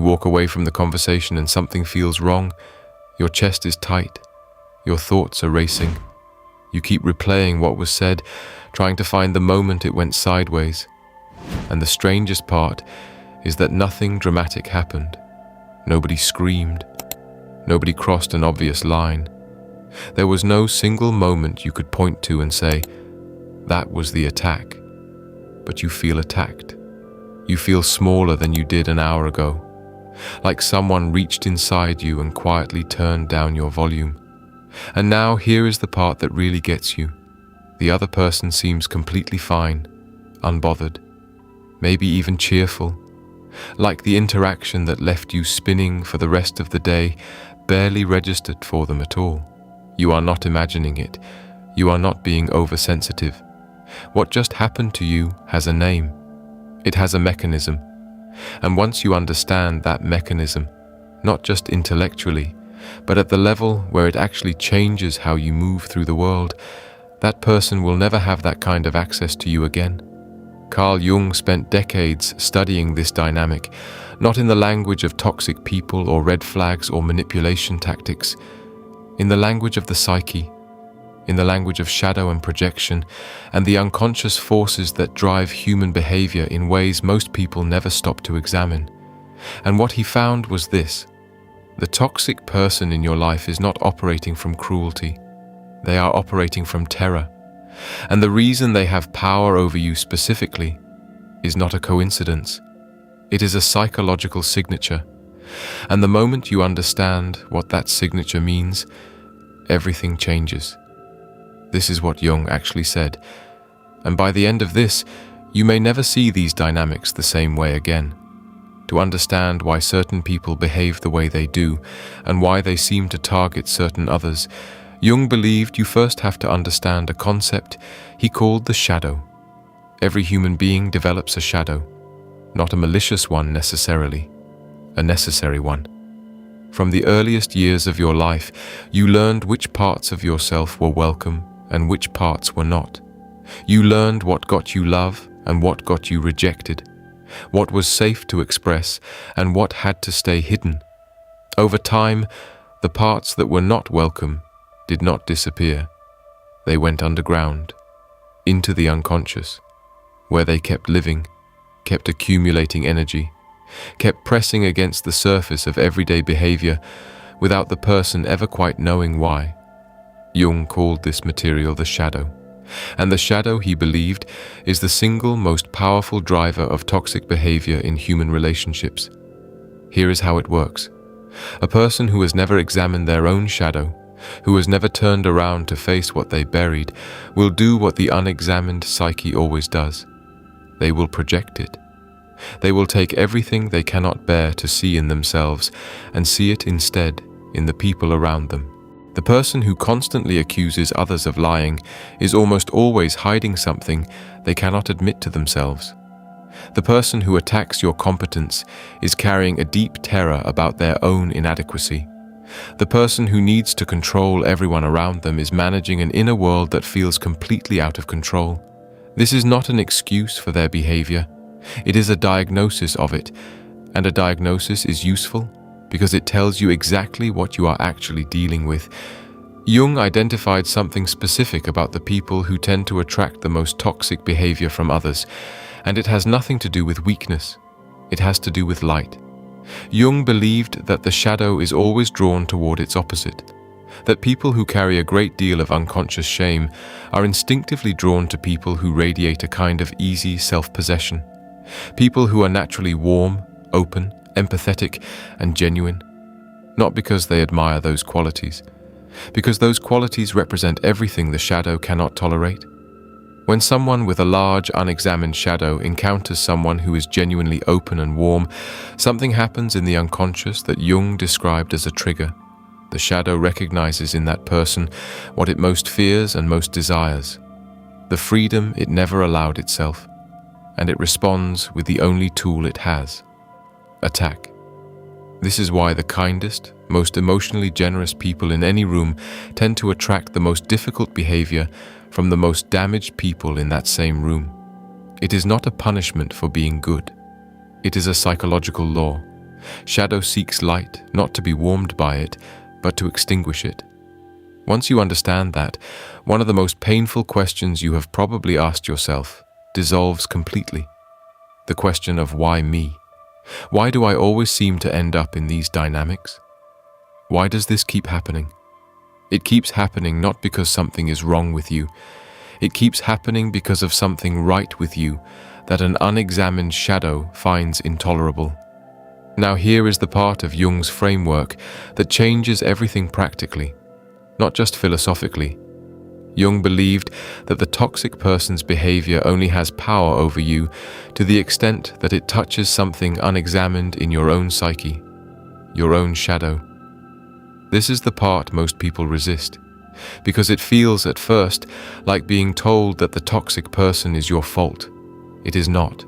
walk away from the conversation and something feels wrong, your chest is tight, your thoughts are racing. You keep replaying what was said, trying to find the moment it went sideways. And the strangest part is that nothing dramatic happened. Nobody screamed. Nobody crossed an obvious line. There was no single moment you could point to and say, that was the attack. But you feel attacked. You feel smaller than you did an hour ago, like someone reached inside you and quietly turned down your volume. And now here is the part that really gets you. The other person seems completely fine, unbothered, maybe even cheerful, like the interaction that left you spinning for the rest of the day barely registered for them at all. You are not imagining it. You are not being oversensitive. What just happened to you has a name. It has a mechanism. And once you understand that mechanism, not just intellectually, but at the level where it actually changes how you move through the world, that person will never have that kind of access to you again. Carl Jung spent decades studying this dynamic, not in the language of toxic people or red flags or manipulation tactics, in the language of the psyche, in the language of shadow and projection, and the unconscious forces that drive human behavior in ways most people never stop to examine. And what he found was this: the toxic person in your life is not operating from cruelty. They are operating from terror. And the reason they have power over you specifically is not a coincidence. It is a psychological signature. And the moment you understand what that signature means, everything changes. This is what Jung actually said. And by the end of this, you may never see these dynamics the same way again. To understand why certain people behave the way they do and why they seem to target certain others, Jung believed you first have to understand a concept he called the shadow. Every human being develops a shadow, not a malicious one necessarily, a necessary one. From the earliest years of your life, you learned which parts of yourself were welcome and which parts were not. You learned what got you love and what got you rejected, what was safe to express and what had to stay hidden. Over time, the parts that were not welcome did not disappear. They went underground, into the unconscious, where they kept living, kept accumulating energy, kept pressing against the surface of everyday behavior without the person ever quite knowing why. Jung called this material the shadow, and the shadow, he believed, is the single most powerful driver of toxic behavior in human relationships. Here is how it works. A person who has never examined their own shadow, who has never turned around to face what they buried, will do what the unexamined psyche always does. They will project it. They will take everything they cannot bear to see in themselves and see it instead in the people around them. The person who constantly accuses others of lying is almost always hiding something they cannot admit to themselves. The person who attacks your competence is carrying a deep terror about their own inadequacy. The person who needs to control everyone around them is managing an inner world that feels completely out of control. This is not an excuse for their behavior. It is a diagnosis of it, and a diagnosis is useful because it tells you exactly what you are actually dealing with. Jung identified something specific about the people who tend to attract the most toxic behavior from others, and it has nothing to do with weakness. It has to do with light. Jung believed that the shadow is always drawn toward its opposite, that people who carry a great deal of unconscious shame are instinctively drawn to people who radiate a kind of easy self-possession, people who are naturally warm, open, empathetic, and genuine, not because they admire those qualities, because those qualities represent everything the shadow cannot tolerate. When someone with a large, unexamined shadow encounters someone who is genuinely open and warm, something happens in the unconscious that Jung described as a trigger. The shadow recognizes in that person what it most fears and most desires, the freedom it never allowed itself, and it responds with the only tool it has: attack. This is why the kindest, most emotionally generous people in any room tend to attract the most difficult behavior from the most damaged people in that same room. It is not a punishment for being good. It is a psychological law. Shadow seeks light, not to be warmed by it, but to extinguish it. Once you understand that, one of the most painful questions you have probably asked yourself dissolves completely. The question of why me? Why do I always seem to end up in these dynamics? Why does this keep happening? It keeps happening not because something is wrong with you. It keeps happening because of something right with you that an unexamined shadow finds intolerable. Now here is the part of Jung's framework that changes everything practically, not just philosophically. Jung believed that the toxic person's behavior only has power over you to the extent that it touches something unexamined in your own psyche, your own shadow. This is the part most people resist, because it feels at first like being told that the toxic person is your fault. It is not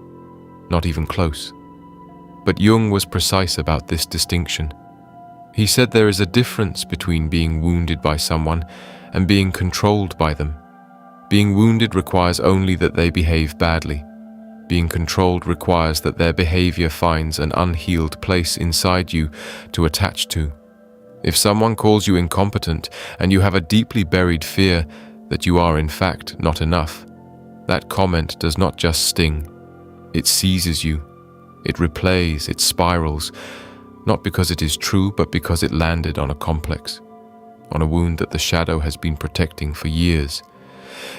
even close. But Jung was precise about this distinction. He said there is a difference between being wounded by someone and being controlled by them. Being wounded requires only that they behave badly. Being controlled requires that their behavior finds an unhealed place inside you to attach to. If someone calls you incompetent and you have a deeply buried fear that you are in fact not enough, that comment does not just sting. It seizes you. It replays, it spirals, not because it is true, but because it landed on a complex, on a wound that the shadow has been protecting for years.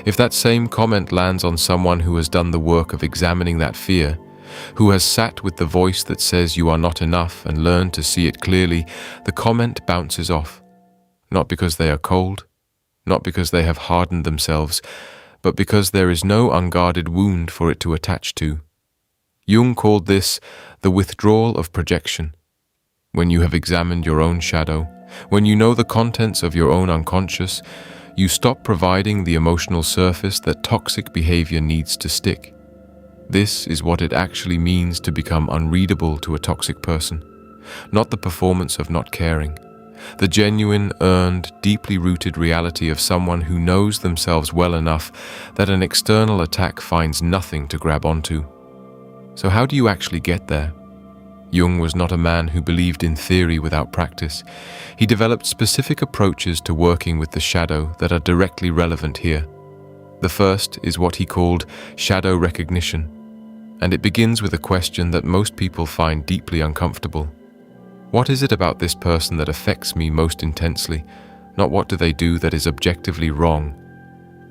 If that same comment lands on someone who has done the work of examining that fear, who has sat with the voice that says you are not enough and learned to see it clearly, the comment bounces off. Not because they are cold, not because they have hardened themselves, but because there is no unguarded wound for it to attach to. Jung called this the withdrawal of projection. When you have examined your own shadow, when you know the contents of your own unconscious, you stop providing the emotional surface that toxic behavior needs to stick. This is what it actually means to become unreadable to a toxic person, not the performance of not caring, the genuine, earned, deeply rooted reality of someone who knows themselves well enough that an external attack finds nothing to grab onto. So how do you actually get there? Jung was not a man who believed in theory without practice. He developed specific approaches to working with the shadow that are directly relevant here. The first is what he called shadow recognition, and it begins with a question that most people find deeply uncomfortable. What is it about this person that affects me most intensely? Not what do they do that is objectively wrong.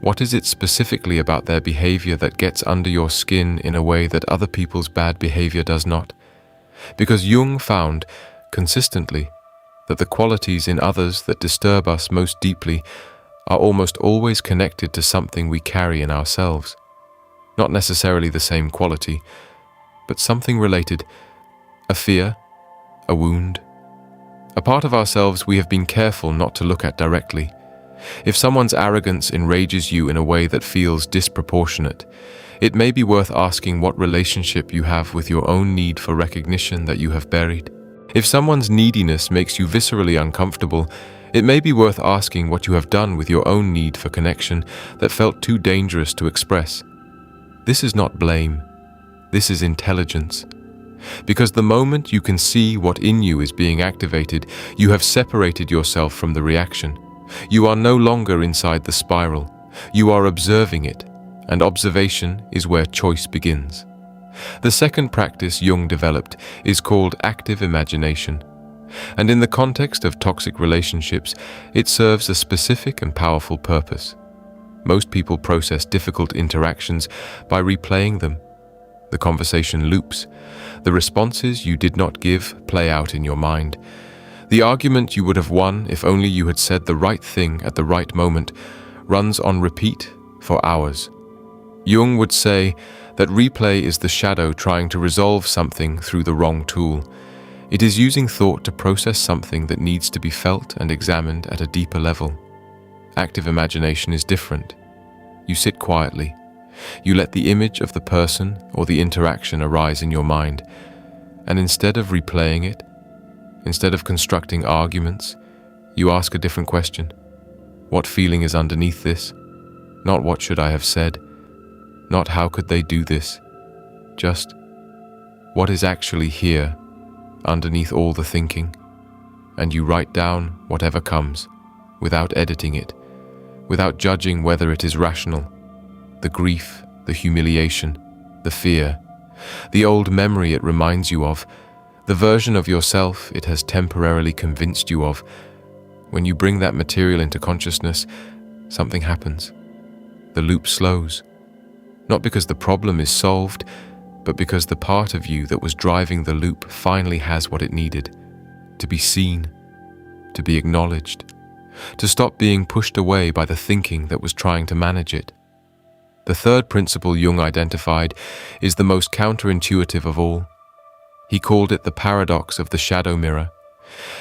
What is it specifically about their behavior that gets under your skin in a way that other people's bad behavior does not? Because Jung found, consistently, that the qualities in others that disturb us most deeply are almost always connected to something we carry in ourselves. Not necessarily the same quality, but something related, a fear, a wound, a part of ourselves we have been careful not to look at directly. If someone's arrogance enrages you in a way that feels disproportionate, it may be worth asking what relationship you have with your own need for recognition that you have buried. If someone's neediness makes you viscerally uncomfortable, it may be worth asking what you have done with your own need for connection that felt too dangerous to express. This is not blame. This is intelligence. Because the moment you can see what in you is being activated, you have separated yourself from the reaction. You are no longer inside the spiral. You are observing it, and observation is where choice begins. The second practice Jung developed is called active imagination. And in the context of toxic relationships, it serves a specific and powerful purpose. Most people process difficult interactions by replaying them. The conversation loops. The responses you did not give play out in your mind. The argument you would have won if only you had said the right thing at the right moment runs on repeat for hours. Jung would say that replay is the shadow trying to resolve something through the wrong tool. It is using thought to process something that needs to be felt and examined at a deeper level. Active imagination is different. You sit quietly. You let the image of the person or the interaction arise in your mind, and instead of replaying it, instead of constructing arguments, you ask a different question. What feeling is underneath this? Not what should I have said? Not how could they do this? Just what is actually here, underneath all the thinking, and you write down whatever comes, without editing it, without judging whether it is rational. The grief, the humiliation, the fear, the old memory it reminds you of, the version of yourself it has temporarily convinced you of. When you bring that material into consciousness, something happens. The loop slows, not because the problem is solved, but because the part of you that was driving the loop finally has what it needed: to be seen, to be acknowledged, to stop being pushed away by the thinking that was trying to manage it. The third principle Jung identified is the most counterintuitive of all. He called it the paradox of the shadow mirror.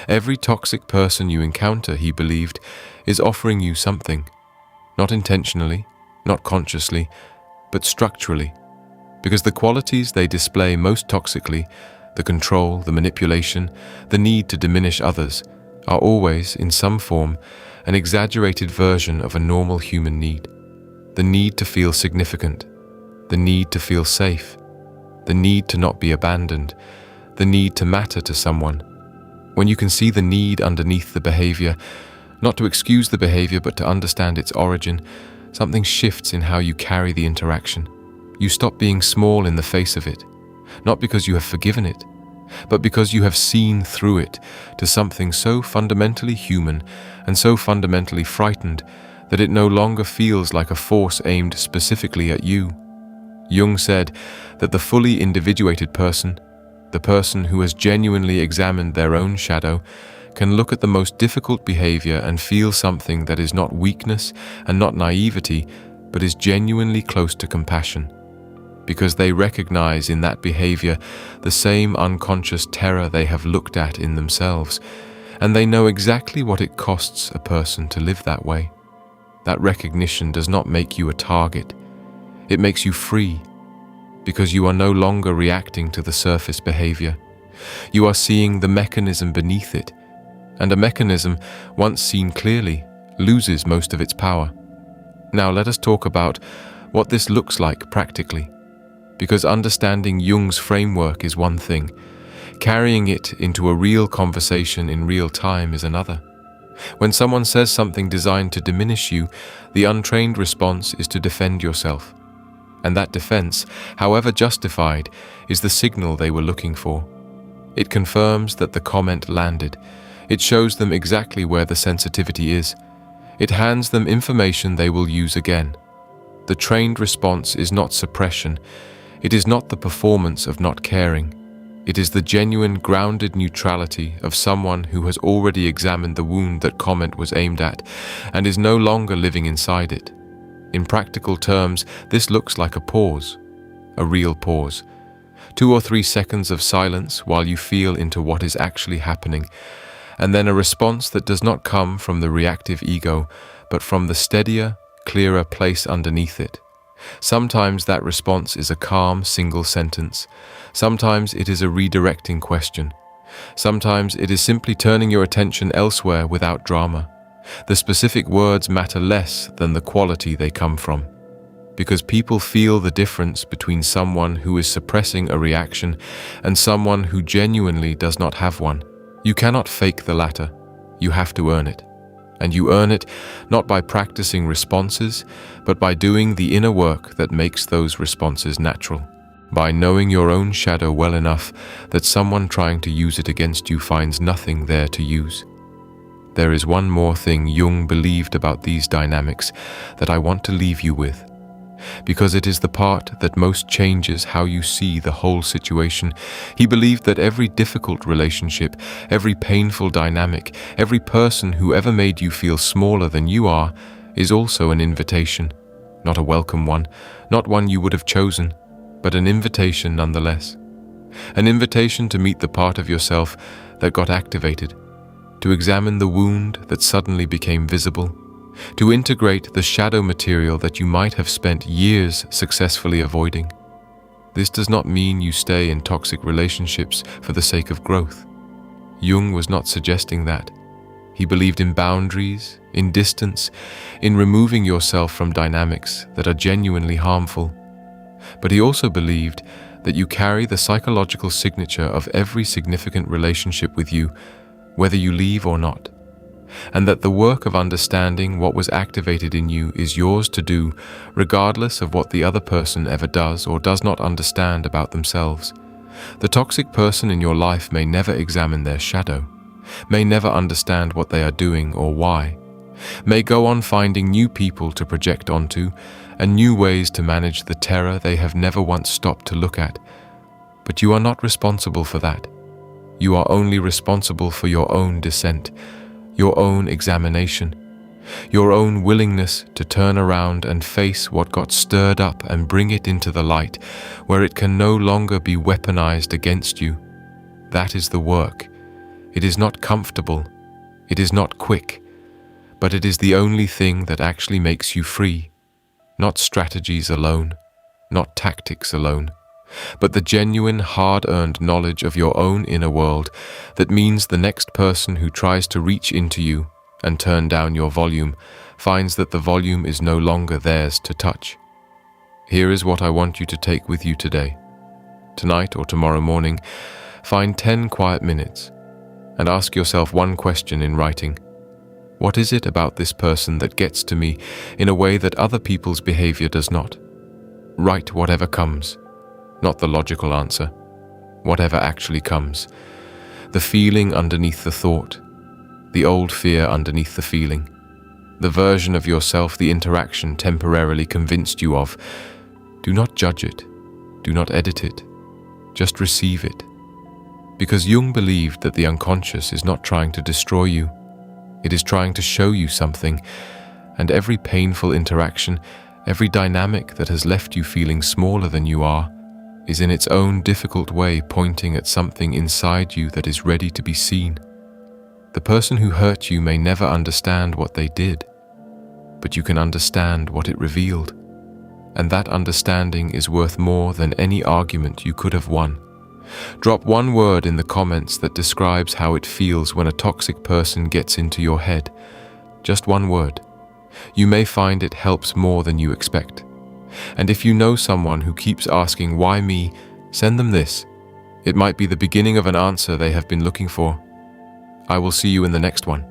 Every toxic person you encounter, he believed, is offering you something, not intentionally, not consciously, but structurally, because the qualities they display most toxically, the control, the manipulation, the need to diminish others, are always, in some form, an exaggerated version of a normal human need. The need to feel significant, the need to feel safe, the need to not be abandoned, the need to matter to someone. When you can see the need underneath the behavior, not to excuse the behavior but to understand its origin, something shifts in how you carry the interaction. You stop being small in the face of it, not because you have forgiven it, but because you have seen through it to something so fundamentally human and so fundamentally frightened that it no longer feels like a force aimed specifically at you. Jung said that the fully individuated person, the person who has genuinely examined their own shadow, can look at the most difficult behavior and feel something that is not weakness and not naivety, but is genuinely close to compassion, because they recognize in that behavior the same unconscious terror they have looked at in themselves, and they know exactly what it costs a person to live that way. That recognition does not make you a target. It makes you free, because you are no longer reacting to the surface behavior. You are seeing the mechanism beneath it, and a mechanism, once seen clearly, loses most of its power. Now let us talk about what this looks like practically, because understanding Jung's framework is one thing, carrying it into a real conversation in real time is another. When someone says something designed to diminish you, the untrained response is to defend yourself. And that defense, however justified, is the signal they were looking for. It confirms that the comment landed. It shows them exactly where the sensitivity is. It hands them information they will use again. The trained response is not suppression. It is not the performance of not caring. It is the genuine, grounded neutrality of someone who has already examined the wound that comment was aimed at and is no longer living inside it. In practical terms, this looks like a pause, a real pause. 2 or 3 seconds of silence while you feel into what is actually happening, and then a response that does not come from the reactive ego, but from the steadier, clearer place underneath it. Sometimes that response is a calm, single sentence. Sometimes it is a redirecting question. Sometimes it is simply turning your attention elsewhere without drama. The specific words matter less than the quality they come from, because people feel the difference between someone who is suppressing a reaction and someone who genuinely does not have one. You cannot fake the latter. You have to earn it. And you earn it not by practicing responses, but by doing the inner work that makes those responses natural. By knowing your own shadow well enough that someone trying to use it against you finds nothing there to use. There is one more thing Jung believed about these dynamics that I want to leave you with, because it is the part that most changes how you see the whole situation. He believed that every difficult relationship, every painful dynamic, every person who ever made you feel smaller than you are, is also an invitation. Not a welcome one, not one you would have chosen, but an invitation nonetheless. An invitation to meet the part of yourself that got activated, to examine the wound that suddenly became visible, to integrate the shadow material that you might have spent years successfully avoiding. This does not mean you stay in toxic relationships for the sake of growth. Jung was not suggesting that. He believed in boundaries, in distance, in removing yourself from dynamics that are genuinely harmful. But he also believed that you carry the psychological signature of every significant relationship with you, whether you leave or not, and that the work of understanding what was activated in you is yours to do, regardless of what the other person ever does or does not understand about themselves. The toxic person in your life may never examine their shadow, may never understand what they are doing or why, may go on finding new people to project onto and new ways to manage the terror they have never once stopped to look at. But you are not responsible for that. You are only responsible for your own descent, your own examination, your own willingness to turn around and face what got stirred up and bring it into the light, where it can no longer be weaponized against you. That is the work. It is not comfortable. It is not quick. But it is the only thing that actually makes you free. Not strategies alone, not tactics alone, but the genuine, hard-earned knowledge of your own inner world that means the next person who tries to reach into you and turn down your volume finds that the volume is no longer theirs to touch. Here is what I want you to take with you today. Tonight or tomorrow morning, find 10 quiet minutes and ask yourself one question in writing. What is it about this person that gets to me in a way that other people's behavior does not? Write whatever comes, not the logical answer, whatever actually comes. The feeling underneath the thought, the old fear underneath the feeling, the version of yourself the interaction temporarily convinced you of. Do not judge it, do not edit it, just receive it. Because Jung believed that the unconscious is not trying to destroy you, it is trying to show you something, and every painful interaction, every dynamic that has left you feeling smaller than you are, is in its own difficult way pointing at something inside you that is ready to be seen. The person who hurt you may never understand what they did, but you can understand what it revealed, and that understanding is worth more than any argument you could have won. Drop one word in the comments that describes how it feels when a toxic person gets into your head. Just one word. You may find it helps more than you expect. And if you know someone who keeps asking, "Why me?" send them this. It might be the beginning of an answer they have been looking for. I will see you in the next one.